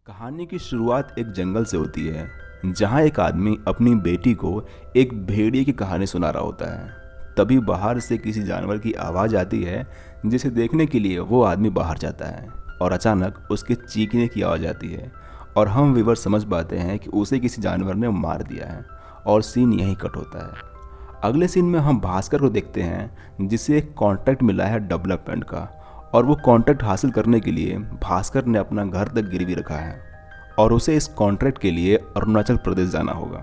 कहानी की शुरुआत एक जंगल से होती है जहां एक आदमी अपनी बेटी को एक भेड़िए की कहानी सुना रहा होता है। तभी बाहर से किसी जानवर की आवाज़ आती है जिसे देखने के लिए वो आदमी बाहर जाता है और अचानक उसके चीखने की आवाज़ आती है और हम व्यूअर समझ पाते हैं कि उसे किसी जानवर ने मार दिया है और सीन यहीं कट होता है। अगले सीन में हम भास्कर को देखते हैं जिसे एक कॉन्ट्रैक्ट मिला है डेवलपमेंट का और वो कॉन्ट्रैक्ट हासिल करने के लिए भास्कर ने अपना घर तक गिरवी रखा है और उसे इस कॉन्ट्रैक्ट के लिए अरुणाचल प्रदेश जाना होगा।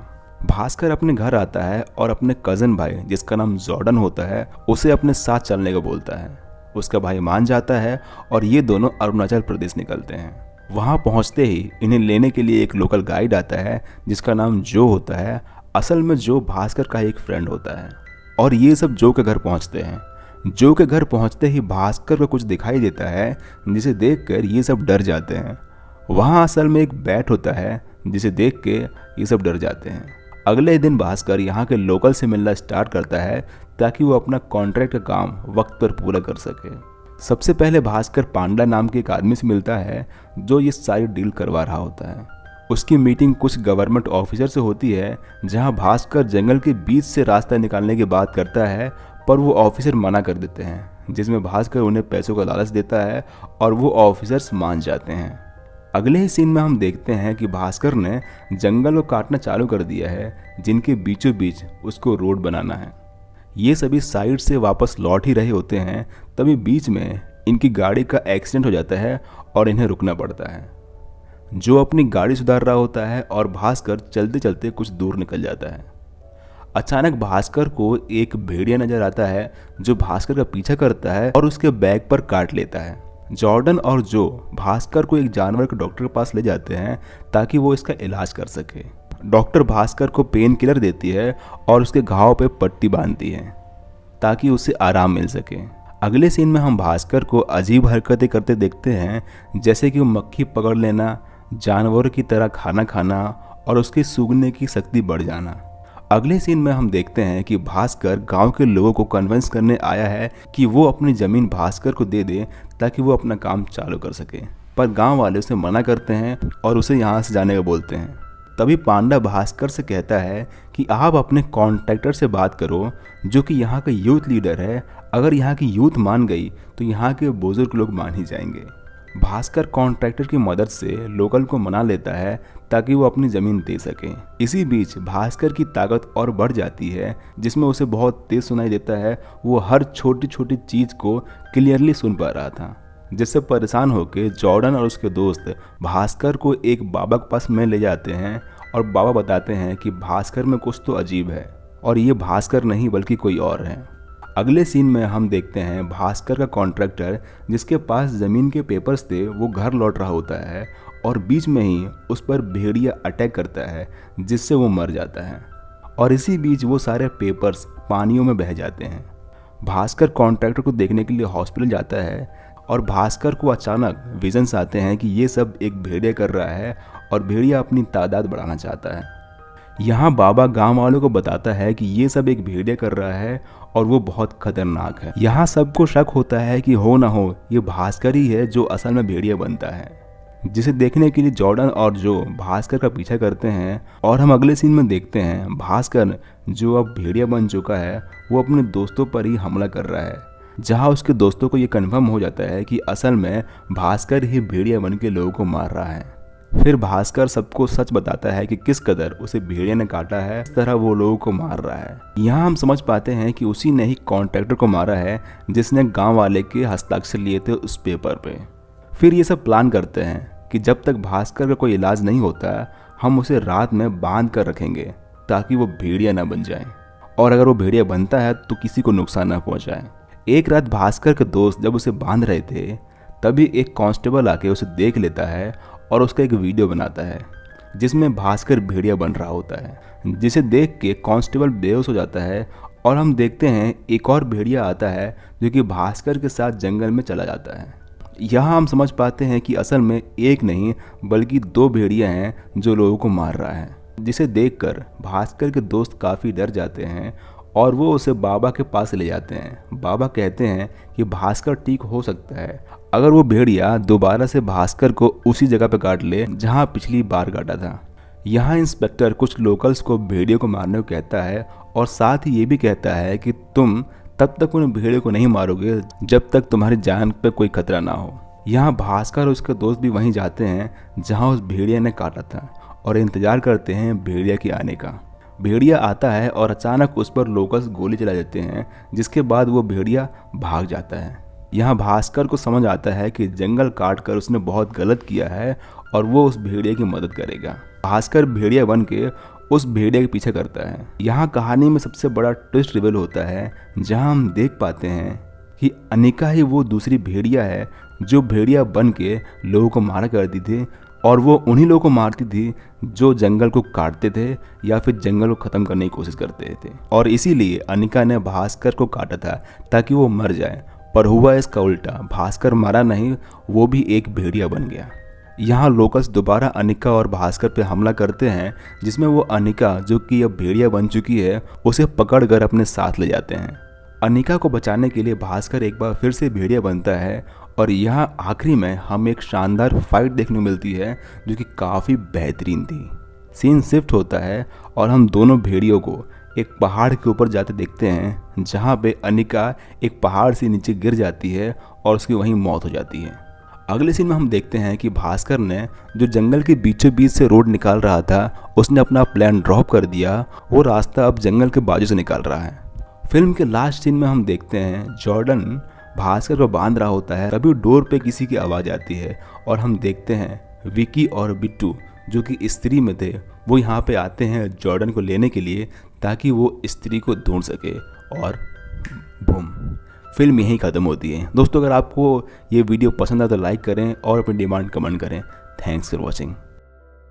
भास्कर अपने घर आता है और अपने कज़न भाई जिसका नाम जॉर्डन होता है उसे अपने साथ चलने को बोलता है। उसका भाई मान जाता है और ये दोनों अरुणाचल प्रदेश निकलते हैं। वहाँ पहुँचते ही इन्हें लेने के लिए एक लोकल गाइड आता है जिसका नाम जो होता है। असल में जो भास्कर का एक फ्रेंड होता है और ये सब जो के घर पहुँचते हैं। जो के घर पहुंचते ही भास्कर को कुछ दिखाई देता है जिसे देखकर ये सब डर जाते हैं। वहां असल में एक बैट होता है जिसे देख के ये सब डर जाते हैं। अगले दिन भास्कर यहाँ के लोकल से मिलना स्टार्ट करता है ताकि वो अपना कॉन्ट्रैक्ट का काम वक्त पर पूरा कर सके। सबसे पहले भास्कर पांडा नाम के एक आदमी से मिलता है जो ये सारी डील करवा रहा होता है। उसकी मीटिंग कुछ गवर्नमेंट ऑफिसर से होती है जहाँ भास्कर जंगल के बीच से रास्ता निकालने की बात करता है पर वो ऑफिसर मना कर देते हैं, जिसमें भास्कर उन्हें पैसों का लालच देता है और वो ऑफिसर्स मान जाते हैं। अगले ही सीन में हम देखते हैं कि भास्कर ने जंगल को काटना चालू कर दिया है जिनके बीचों बीच उसको रोड बनाना है। ये सभी साइड से वापस लौट ही रहे होते हैं तभी बीच में इनकी गाड़ी का एक्सीडेंट हो जाता है और इन्हें रुकना पड़ता है। जो अपनी गाड़ी सुधार रहा होता है और भास्कर चलते चलते कुछ दूर निकल जाता है। अचानक भास्कर को एक भेड़िया नजर आता है जो भास्कर का पीछा करता है और उसके बैग पर काट लेता है। जॉर्डन और जो भास्कर को एक जानवर के डॉक्टर के पास ले जाते हैं ताकि वो इसका इलाज कर सके। डॉक्टर भास्कर को पेन किलर देती है और उसके घाव पे पट्टी बांधती है ताकि उसे आराम मिल सके। अगले सीन में हम भास्कर को अजीब हरकतें करते देखते हैं जैसे कि वो मक्खी पकड़ लेना, जानवर की तरह खाना खाना और उसके सूंघने की शक्ति बढ़ जाना। अगले सीन में हम देखते हैं कि भास्कर गांव के लोगों को कन्विंस करने आया है कि वो अपनी ज़मीन भास्कर को दे दे ताकि वो अपना काम चालू कर सके, पर गांव वाले उसे मना करते हैं और उसे यहाँ से जाने का बोलते हैं। तभी पांडा भास्कर से कहता है कि आप अपने कॉन्ट्रैक्टर से बात करो जो कि यहाँ का यूथ लीडर है। अगर यहाँ की यूथ मान गई तो यहाँ के बुजुर्ग लोग मान ही जाएंगे। भास्कर कॉन्ट्रैक्टर की मदद से लोकल को मना लेता है ताकि वो अपनी ज़मीन दे सके। इसी बीच भास्कर की ताकत और बढ़ जाती है जिसमें उसे बहुत तेज सुनाई देता है। वो हर छोटी छोटी चीज़ को क्लियरली सुन पा रहा था, जिससे परेशान होकर जॉर्डन और उसके दोस्त भास्कर को एक बाबा के पास में ले जाते हैं और बाबा बताते हैं कि भास्कर में कुछ तो अजीब है और ये भास्कर नहीं बल्कि कोई और है। अगले सीन में हम देखते हैं भास्कर का कॉन्ट्रैक्टर जिसके पास ज़मीन के पेपर्स थे वो घर लौट रहा होता है और बीच में ही उस पर भेड़िया अटैक करता है जिससे वो मर जाता है और इसी बीच वो सारे पेपर्स पानियों में बह जाते हैं। भास्कर कॉन्ट्रैक्टर को देखने के लिए हॉस्पिटल जाता है और भास्कर को अचानक विजन्स आते हैं कि ये सब एक भेड़िया कर रहा है और भेड़िया अपनी तादाद बढ़ाना चाहता है। यहाँ बाबा गांव वालों को बताता है कि ये सब एक भेड़िया कर रहा है और वो बहुत खतरनाक है। यहाँ सबको शक होता है कि हो ना हो ये भास्कर ही है जो असल में भेड़िया बनता है, जिसे देखने के लिए जॉर्डन और जो भास्कर का पीछा करते हैं। और हम अगले सीन में देखते हैं भास्कर जो अब भेड़िया बन चुका है वो अपने दोस्तों पर ही हमला कर रहा है, जहाँ उसके दोस्तों को ये कन्फर्म हो जाता है कि असल में भास्कर ही भेड़िया बन के लोगों को मार रहा है। फिर भास्कर सबको सच बताता है कि किस कदर उसे भेड़िया ने काटा है, इस तरह वो लोगों को मार रहा है। यहाँ हम समझ पाते हैं कि उसी ने ही कॉन्ट्रैक्टर को मारा है जिसने गांव वाले के हस्ताक्षर लिए थे उस पेपर पे। फिर ये सब प्लान करते हैं कि जब तक भास्कर का कोई इलाज नहीं होता हम उसे रात में बांध कर रखेंगे ताकि वो भेड़िया ना बन जाए और अगर वो भेड़िया बनता है तो किसी को नुकसान ना पहुँचाए। एक रात भास्कर के दोस्त जब उसे बांध रहे थे तभी एक कांस्टेबल आके उसे देख लेता है और उसका एक वीडियो बनाता है जिसमें भास्कर भेड़िया बन रहा होता है, जिसे देख के कांस्टेबल बेहोश हो जाता है। और हम देखते हैं एक और भेड़िया आता है जो कि भास्कर के साथ जंगल में चला जाता है। यहाँ हम समझ पाते हैं कि असल में एक नहीं बल्कि दो भेड़िया हैं जो लोगों को मार रहा है, जिसे देखकर भास्कर के दोस्त काफ़ी डर जाते हैं और वो उसे बाबा के पास ले जाते हैं। बाबा कहते हैं कि भास्कर ठीक हो सकता है अगर वो भेड़िया दोबारा से भास्कर को उसी जगह पे काट ले जहाँ पिछली बार काटा था। यहाँ इंस्पेक्टर कुछ लोकल्स को भेड़ियों को मारने को कहता है और साथ ही ये भी कहता है कि तुम तब तक उन भेड़ियों को नहीं मारोगे जब तक तुम्हारी जान पे कोई खतरा ना हो। यहाँ भास्कर और उसके दोस्त भी वहीं जाते हैं जहाँ उस भेड़िया ने काटा था और इंतजार करते हैं भेड़िया के आने का। भेड़िया आता है और अचानक उस पर लोकल्स गोली चला देते हैं, जिसके बाद वो भेड़िया भाग जाता है। यहाँ भास्कर को समझ आता है कि जंगल काट कर उसने बहुत गलत किया है और वो उस भेड़िया की मदद करेगा। भास्कर भेड़िया बन के उस भेड़िया के पीछे करता है। यहाँ कहानी में सबसे बड़ा ट्विस्ट रिवील होता है जहाँ हम देख पाते हैं कि अनिका ही वो दूसरी भेड़िया है जो भेड़िया बन के लोगों को मारा करती थी और वो उन्हीं लोगों को मारती थी जो जंगल को काटते थे या फिर जंगल को ख़त्म करने की कोशिश करते थे। और इसीलिए अनिका ने भास्कर को काटा था ताकि वो मर जाए, पर हुआ इसका उल्टा। भास्कर मरा नहीं, वो भी एक भेड़िया बन गया। यहाँ लोकल्स दोबारा अनिका और भास्कर पे हमला करते हैं, जिसमें वो अनिका जो कि अब भेड़िया बन चुकी है उसे पकड़कर अपने साथ ले जाते हैं। अनिका को बचाने के लिए भास्कर एक बार फिर से भेड़िया बनता है और यहाँ आखिरी में हमें एक शानदार फाइट देखने को मिलती है जो कि काफ़ी बेहतरीन थी। सीन शिफ्ट होता है और हम दोनों भेड़ियों को एक पहाड़ के ऊपर जाते देखते हैं जहाँ पे अनिका एक पहाड़ से नीचे गिर जाती है और उसकी वहीं मौत हो जाती है। अगले सीन में हम देखते हैं कि भास्कर ने जो जंगल के बीचों बीच से रोड निकाल रहा था उसने अपना प्लान ड्रॉप कर दिया। वो रास्ता अब जंगल के बाजू से निकाल रहा है। फिल्म के लास्ट सीन में हम देखते हैं जॉर्डन भास्कर को बांध रहा होता है, तभी डोर पे किसी की आवाज़ आती है और हम देखते हैं विकी और बिट्टू जो कि स्त्री में थे वो यहाँ पे आते हैं जॉर्डन को लेने के लिए ताकि वो स्त्री को ढूंढ सके। और बूम, फिल्म यहीं ख़त्म होती है। दोस्तों, अगर आपको ये वीडियो पसंद आए तो लाइक करें और अपनी डिमांड कमेंट करें। Thanks for watching.